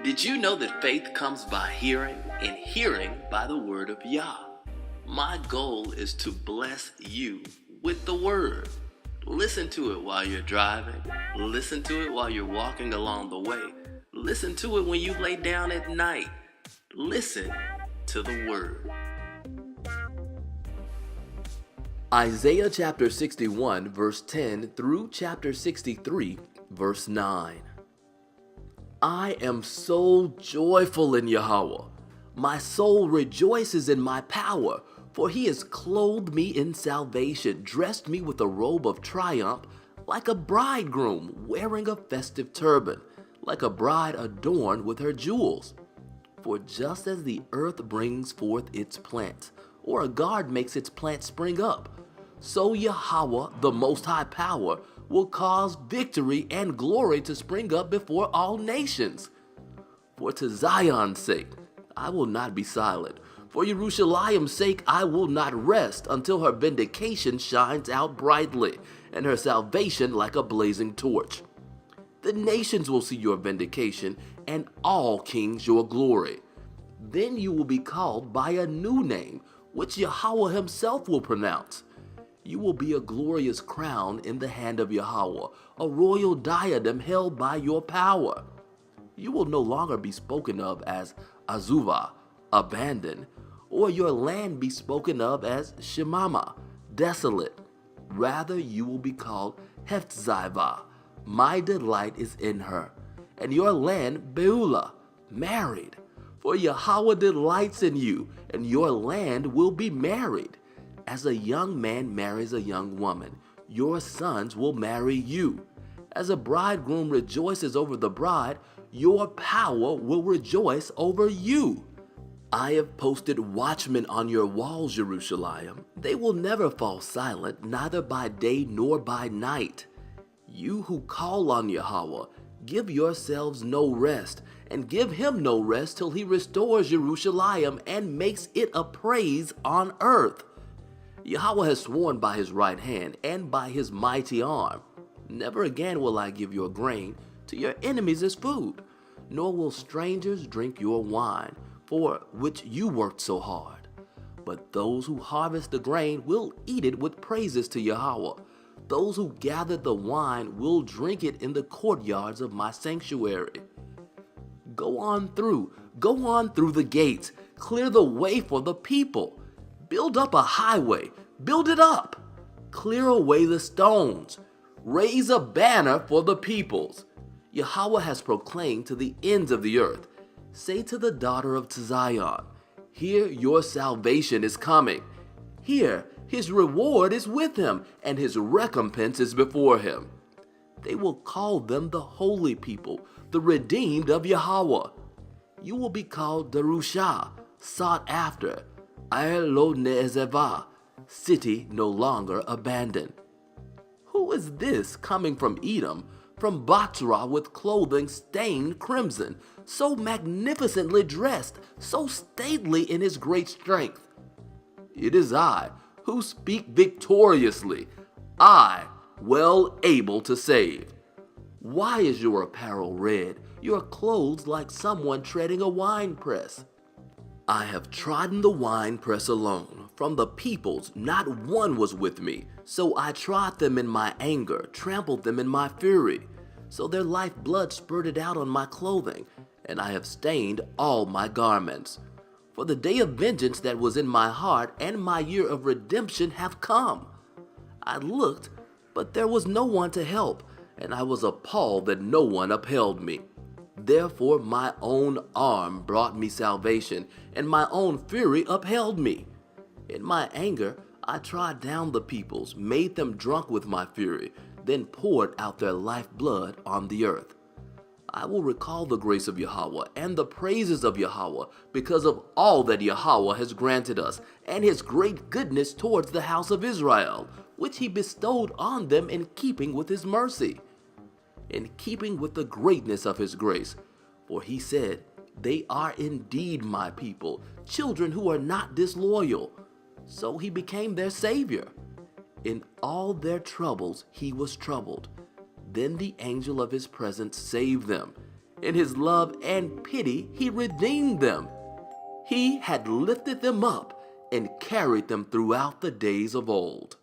Did you know that faith comes by hearing, and hearing by the Word of Yah? My goal is to bless you with the Word. Listen to it while you're driving. Listen to it while you're walking along the way. Listen to it when you lay down at night. Listen to the Word. Isaiah chapter 61 verse 10 through chapter 63 verse 9. I am so joyful in Yahweh. My soul rejoices in my power, for he has clothed me in salvation, dressed me with a robe of triumph, like a bridegroom wearing a festive turban, like a bride adorned with her jewels. For just as the earth brings forth its plants, or a garden makes its plant spring up, so Yahweh, the Most High Power, will cause victory and glory to spring up before all nations. For to Zion's sake, I will not be silent. For Jerusalem's sake, I will not rest until her vindication shines out brightly, and her salvation like a blazing torch. The nations will see your vindication, and all kings your glory. Then you will be called by a new name, which Yahweh himself will pronounce. You will be a glorious crown in the hand of Yahweh, a royal diadem held by your power. You will no longer be spoken of as Azuvah, abandoned, or your land be spoken of as Shemama, desolate. Rather, you will be called Hephzibah, my delight is in her, and your land Beulah, married. For Yahweh delights in you, and your land will be married. As a young man marries a young woman, your sons will marry you. As a bridegroom rejoices over the bride, your power will rejoice over you. I have posted watchmen on your walls, Jerusalem. They will never fall silent, neither by day nor by night. You who call on Yahweh, give yourselves no rest, and give him no rest till he restores Jerusalem and makes it a praise on earth. Yahweh has sworn by his right hand and by his mighty arm, never again will I give your grain to your enemies as food, nor will strangers drink your wine, for which you worked so hard. But those who harvest the grain will eat it with praises to Yahweh. Those who gather the wine will drink it in the courtyards of my sanctuary. Go on through the gates, clear the way for the people. Build up a highway, build it up. Clear away the stones. Raise a banner for the peoples. Yahweh has proclaimed to the ends of the earth. Say to the daughter of Zion, here your salvation is coming. Here his reward is with him, and his recompense is before him. They will call them the holy people, the redeemed of Yahweh. You will be called Darusha, sought after, Lo Ne'ezevah, city no longer abandoned. Who is this coming from Edom, from Batra with clothing stained crimson, so magnificently dressed, so stately in his great strength? It is I who speak victoriously, I well able to save. Why is your apparel red, your clothes like someone treading a winepress? I have trodden the winepress alone. From the peoples, not one was with me. So I trod them in my anger, trampled them in my fury. So their lifeblood spurted out on my clothing, and I have stained all my garments. For the day of vengeance that was in my heart and my year of redemption have come. I looked, but there was no one to help, and I was appalled that no one upheld me. Therefore my own arm brought me salvation, and my own fury upheld me. In my anger I trod down the peoples, made them drunk with my fury, then poured out their lifeblood on the earth. I will recall the grace of Yahweh and the praises of Yahweh because of all that Yahweh has granted us, and his great goodness towards the house of Israel, which he bestowed on them in keeping with his mercy, in keeping with the greatness of his grace. For he said, they are indeed my people, children who are not disloyal. So he became their Savior. In all their troubles he was troubled. Then the angel of his presence saved them. In his love and pity, he redeemed them. He had lifted them up and carried them throughout the days of old.